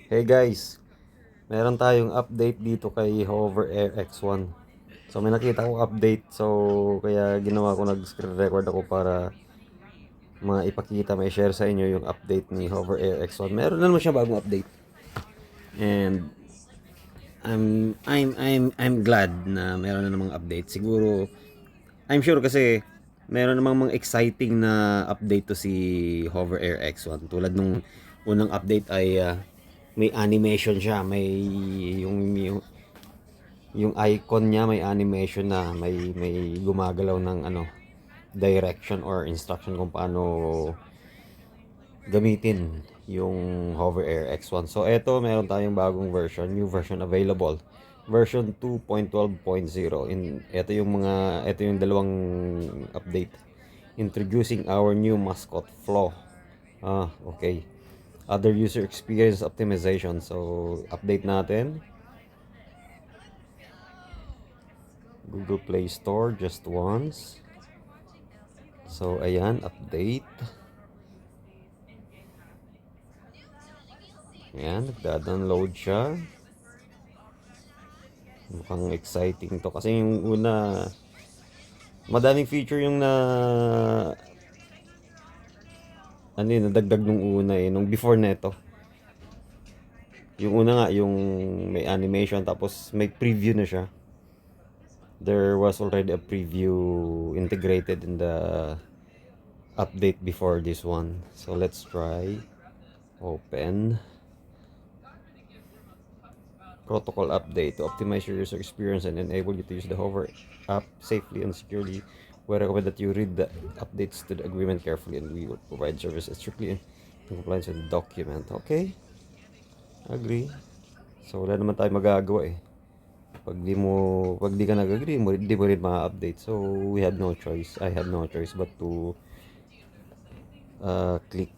Hey guys, meron tayong update dito kay Hover Air X1. So may nakita kong update, so kaya ginawa ko nag-screen record ako para maipakita, may share sa inyo yung update ni Hover Air X1. Meron na naman siya bagong update. And I'm glad na meron na namang update. Siguro I'm sure kasi meron namang mga exciting na update to si Hover Air X1. Tulad nung unang update ay may animation siya, yung icon niya may animation na may gumagalaw ng direction or instruction kung paano gamitin yung Hover Air X1. So eto meron tayong bagong version, new version available. Version 2.12.0. Ito yung dalawang update. Introducing our new mascot Flo. Okay. Other user experience optimization. So update natin. Google Play Store just once. So ayan, update. Ayan, nagda-download siya. Mukhang exciting to kasi yung una, madaming feature yung nadagdag nung una nung before neto. Yung una nga, yung may animation tapos may preview na siya. There was already a preview integrated in the update before this one. So let's try. Open. Protocol update to optimize your user experience and enable you to use the Hover app safely and securely. We recommend that you read the updates to the agreement carefully, and we will provide services strictly in compliance with the document. Okay? Agree. So wala naman tayo magagawa eh. Pag di ka nag-agree, di mo rin ma-update. So we had no choice. I had no choice but to click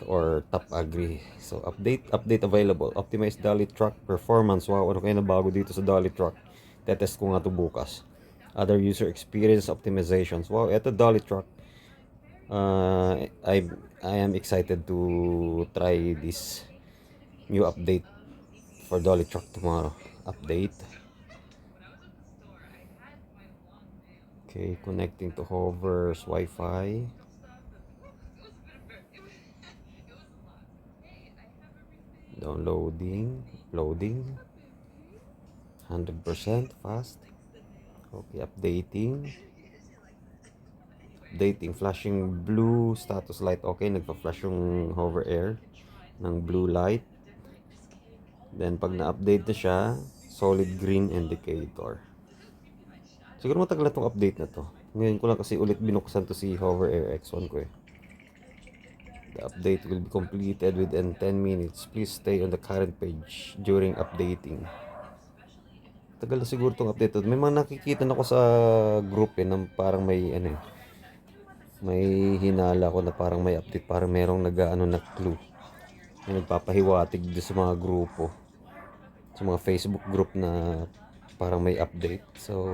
or tap agree. So update available. Optimize Dolly Truck performance. Wow, ano kayo na bago dito sa Dolly Truck? Tetest ko nga to bukas. Other user experience optimizations. Wow, eto Dolly Truck. I am excited to try this new update for Dolly Truck tomorrow. Update. Okay, connecting to Hover's Wi-Fi. Downloading, loading. 100% fast. Okay, updating, flashing blue status light. Okay, nagpa-flash yung Hover Air ng blue light. Then pag na-update na siya, solid green indicator. Siguro matagal na tong update na to. Ngayon ko lang kasi ulit binuksan to si Hover Air X1 ko eh. The update will be completed within 10 minutes. Please stay on the current page during updating. Tagal na siguro tong update to. May mga nakikita na ko sa group eh, na parang may hinala ko na parang may update, parang merong na clue. May nagpapahiwatig doon sa mga grupo, sa mga Facebook group na parang may update. So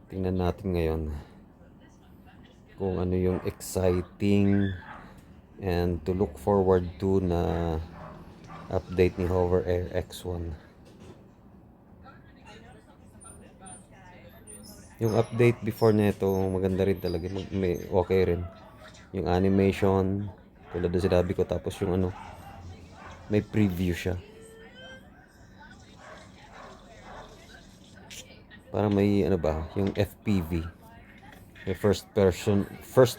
tingnan natin ngayon kung ano yung exciting and to look forward to na update ni Hover Air X1. Yung update before nito maganda rin talaga, may okay rin yung animation tulad na sinabi ko, tapos yung may preview siya, parang may yung FPV, may first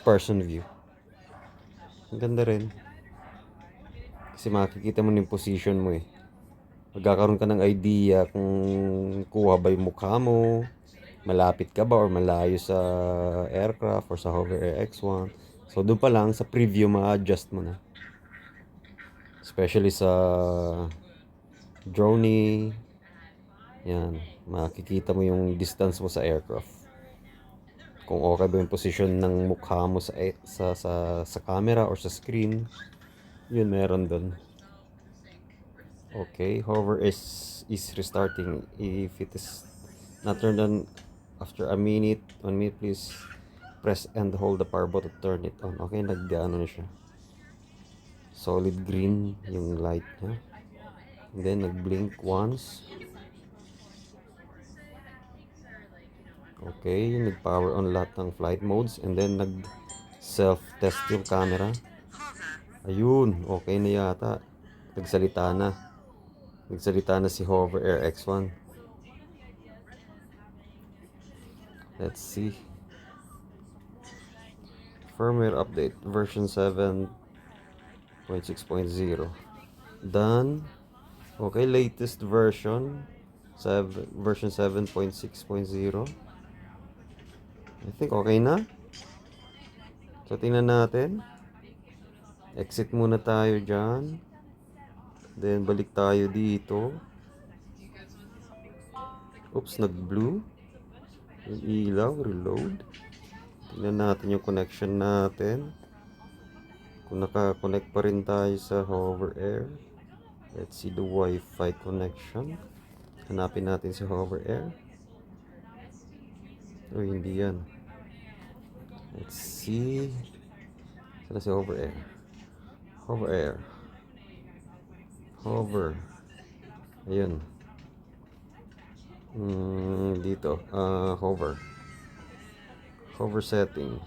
person view. Ang ganda rin kasi makikita mo yung position mo eh, magkakaroon ka ng idea kung kuha ba yung mukha mo, malapit ka ba or malayo sa aircraft or sa Hover Air X1. So doon pa lang sa preview ma-adjust mo na, especially sa drone. Yan, makikita mo yung distance mo sa aircraft, kung okay ba yung position ng mukha mo sa camera or sa screen. Yun, meron doon. Okay, hover is restarting. If it is not turned on after a minute, 1 minute, please press and hold the power button to turn it on. Okay, nag-ano na siya. Solid green yung light niya. And then nag-blink once. Okay, nag-power on lahat ng flight modes. And then nag-self-test yung camera. Ayun, okay na yata. Nagsalita na. Nagsalita na si Hover Air X1. Let's see. Firmware update version 7.6.0. Done. Okay, latest version version 7.6.0. I think okay na. So tingnan natin. Exit muna tayo dyan. Then balik tayo dito. Oops, nag-blue. Yung ilaw, reload. Tingnan natin yung connection natin. Kung naka-connect pa rin tayo sa Hover Air. Let's see the Wi-Fi connection. Hanapin natin si Hover Air. Oh, hindi yan. Let's see. Saan si Hover Air? Hover Air. Hover. Ayun. Dito. Hover. Hover setting.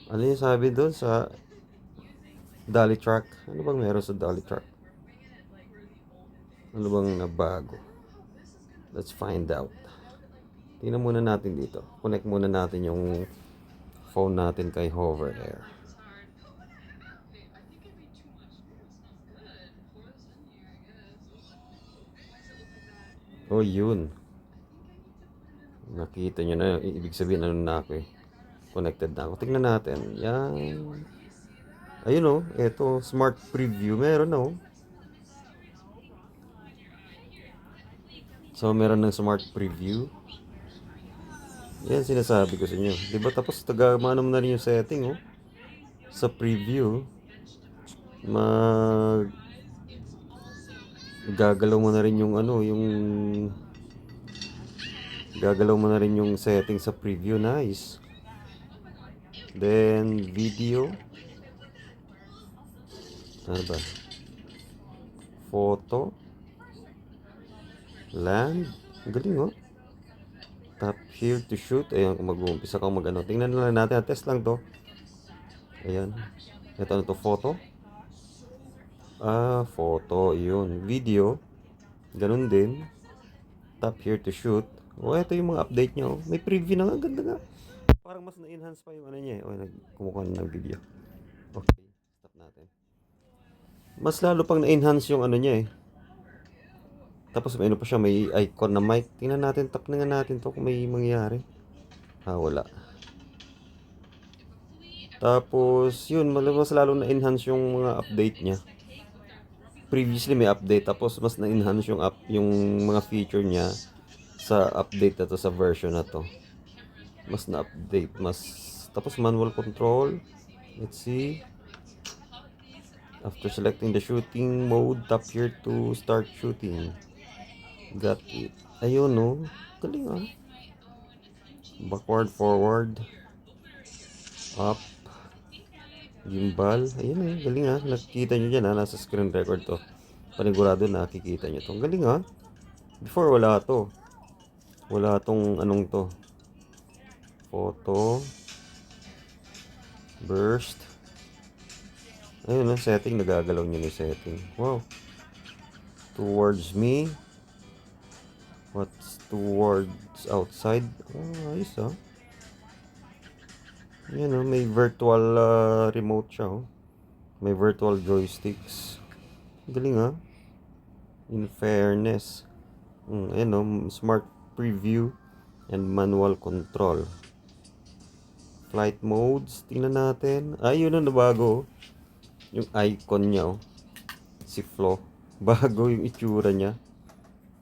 Ano yung sabi doon sa Dolly Track? Ano bang meron sa Dolly Track? Ano bang nabago? Let's find out. Tingnan muna natin dito. Connect muna natin yung phone natin kay Hover Air. Oh, yun. Nakita nyo na. Ibig sabihin, ano na ako eh. Connected na ako. Tingnan natin. Yan. Ayun oh. Ito, smart preview. Meron oh. So, meron ng smart preview. Yan sinasabi ko sa inyo. Diba tapos taga-mano mo na rin yung setting oh. Sa preview. Gagalaw mo na rin yung ano, yung gagalaw mo na rin yung setting sa preview. Nice. Then video. Ano ba? Photo. Land. Galing oh. Tap here to shoot. Ayan, kung mag-uumpisa ka mag-ano. Tingnan na lang natin. Test lang to. Ayan. Ito na to, photo. Photo. Yun. Video. Ganun din. Tap here to shoot. Ito yung mga update niya. May preview na nga. Ganda nga. Parang mas na-enhance pa yung ano niya. Kumukuha na ng video. Okay. Stop natin. Mas lalo pang na-enhance yung ano niya eh. Tapos may ano pa siya, may icon na mic. Tingnan natin, tap na nga natin to kung may mangyayari. Wala. Tapos, yun, mas lalo na-enhance yung mga update niya. Previously may update, tapos mas na-enhance yung mga feature niya sa update na to, sa version na to. Mas na-update, tapos manual control. Let's see. After selecting the shooting mode, tap here to start shooting. Got it. Ayun no. Galing ah. Backward, forward. Up. Gimbal. Ayun eh. Galing ah. Nakikita nyo dyan ah. Nasa screen record to. Panigurado nakikita nyo to. Galing ah. Before wala to. Wala tong anong to. Photo. Burst. Ayun ah. Setting. Nagagalaw nyo na setting. Wow. Towards me. What's towards outside? Ayos ah. Yan oh, may virtual remote siya oh. May virtual joysticks. Galing ah. In fairness. Ayan oh, smart preview and manual control. Flight modes, tingnan natin. Yun ang nabago. Yung icon niya oh. Si Flo. Bago yung itsura niya.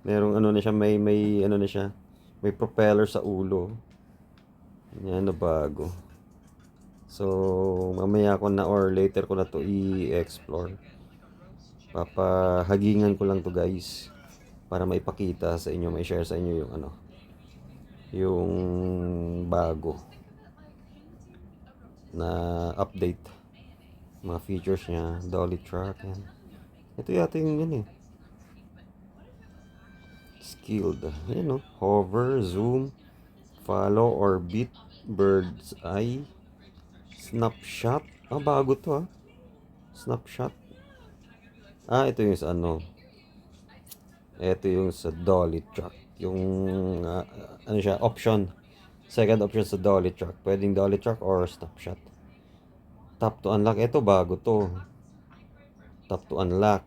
Merong ano na siya, may ano na siya. May propeller sa ulo. Yan na bago. So, mamaya ko na or later ko na to i-explore. Papahagingan ko lang to guys. Para maipakita sa inyo, may share sa inyo yung ano. Yung bago na update. Mga features niya, dolly track, yan. Ito yata yung yan eh. Skilled. Ayan no. Hover, zoom, follow, orbit, bird's eye, snapshot. Ah, bago to ah. Snapshot. Ah, ito yung sa ano. Ito yung sa dolly track. Yung, ano siya, option. Second option sa dolly track. Pwedeng dolly track or snapshot. Tap to unlock. Ito, bago to. Tap to unlock.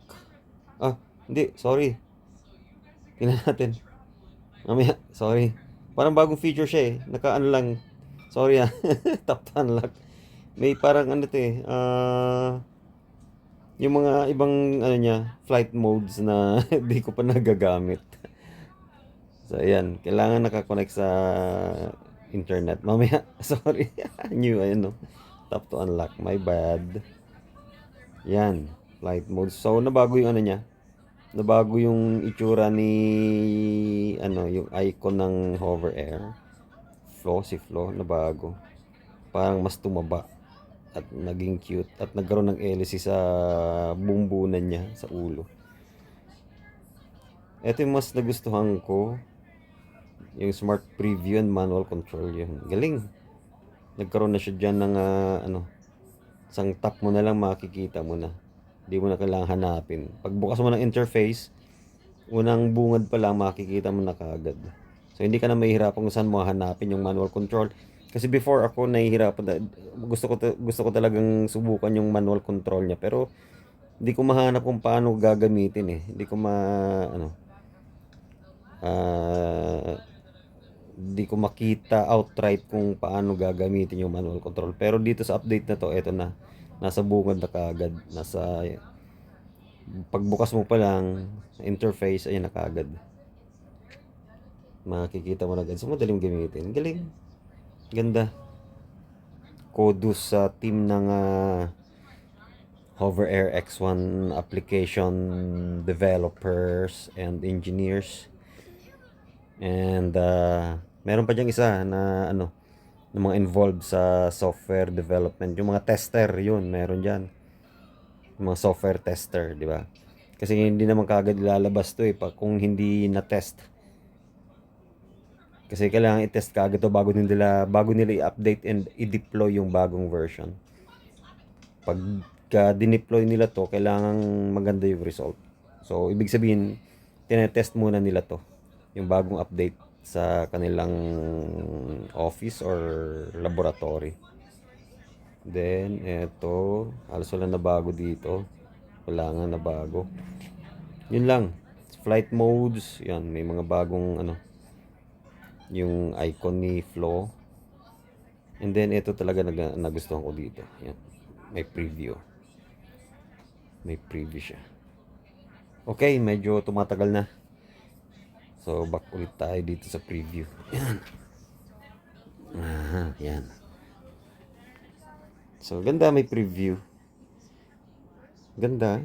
Ah, hindi. Sorry. Tingnan natin. Mamaya. Sorry. Parang bagong feature siya eh. Naka-ano lang. Sorry ah. Tap to unlock. May parang ano to eh. Yung mga ibang ano niya, flight modes na hindi ko pa nagagamit. So, ayan. Kailangan nakakonect sa internet. Mamaya, sorry. New, ayan no. Tap to unlock. My bad. Yan. Flight mode. So, nabago yung ano niya. Nabago yung itsura ni, ano, yung icon ng Hover Air. Si Flo, nabago. Parang mas tumaba. At naging cute. At nagkaroon ng LC sa bumbunan niya, sa ulo. Ito yung mas nagustuhan ko. Yung smart preview and manual control yun. Galing. Nagkaroon na siya dyan ng ano, isang tap mo na lang makikita mo na. Hindi mo na kailangan hanapin. Pagbukas mo ng interface, unang bungad pa lang makikita mo na kaagad. So hindi ka na mahihirapan kung saan mo hanapin yung manual control. Kasi before ako nahihirapan, gusto ko talagang subukan yung manual control niya, pero hindi ko mahanap kung paano gagamitin eh. Hindi ko ano, hindi ko makita outright kung paano gagamitin yung manual control. Pero dito sa update na to, eto na. Nasa bungad na kaagad. Nasa pagbukas mo pa lang sa interface, ayun na kaagad. Makikita mo na agad. So madaling gamitin. Galing. Ganda. Kudos sa team ng Hover Air X1 application developers and engineers. And meron pa diyang isa na ano, ng mga involved sa software development. Yung mga tester, yun, meron diyan. Yung mga software tester, di ba? Kasi hindi naman kagad ilalabas to eh, kung hindi na-test. Kasi kailangan i-test kagad to bago nila i-update and i-deploy yung bagong version. Pag dineploy nila to, kailangan maganda yung result. So, ibig sabihin, tinetest muna nila to, yung bagong update sa kanilang office or laboratory. Then, eto, halos wala na bago dito. Wala nga na bago. Yun lang. Flight modes, yan, may mga bagong ano, yung icon ni Flo. And then, ito talaga nagustuhan ko dito. Yan, may preview. May preview siya. Okay, medyo tumatagal na. So, back ulit tayo dito sa preview. Yan. Yan. So, ganda, may preview. Ganda.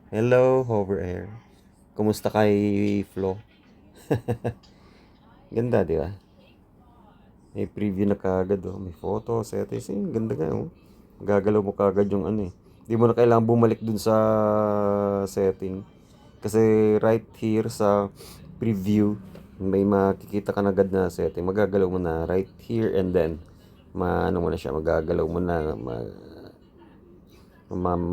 Hello, Hover Air. Kumusta kay Flo? Ganda, di ba? May preview na kagad, oh. May photo, settings. Ganda nga, oh. Gagalaw mo kagad yung ano, eh. Di mo na kailangan bumalik dun sa setting. Kasi right here sa preview, may makikita ka na agad na setting. Magagalaw mo na right here and then ano mo na siya, magagalaw mo na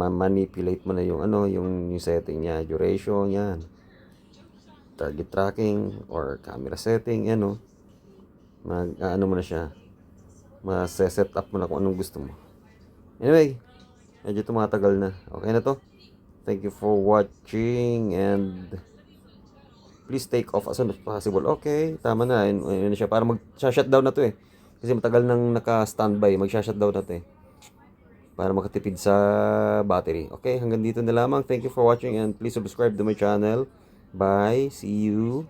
manipulate mo na yung ano, yung setting niya, duration, yan. Target tracking or camera setting, ano. Ano mo na siya. Ma-set up mo na kung anong gusto mo. Anyway, medyo tumatagal na. Okay na to. Thank you for watching and please take off as soon as possible. Okay, tama na. Ayun na siya. Para mag-shutdown na to eh. Kasi matagal nang naka-standby. Mag-shutdown na to eh. Para makatipid sa battery. Okay, hanggang dito na lamang. Thank you for watching and please subscribe to my channel. Bye. See you.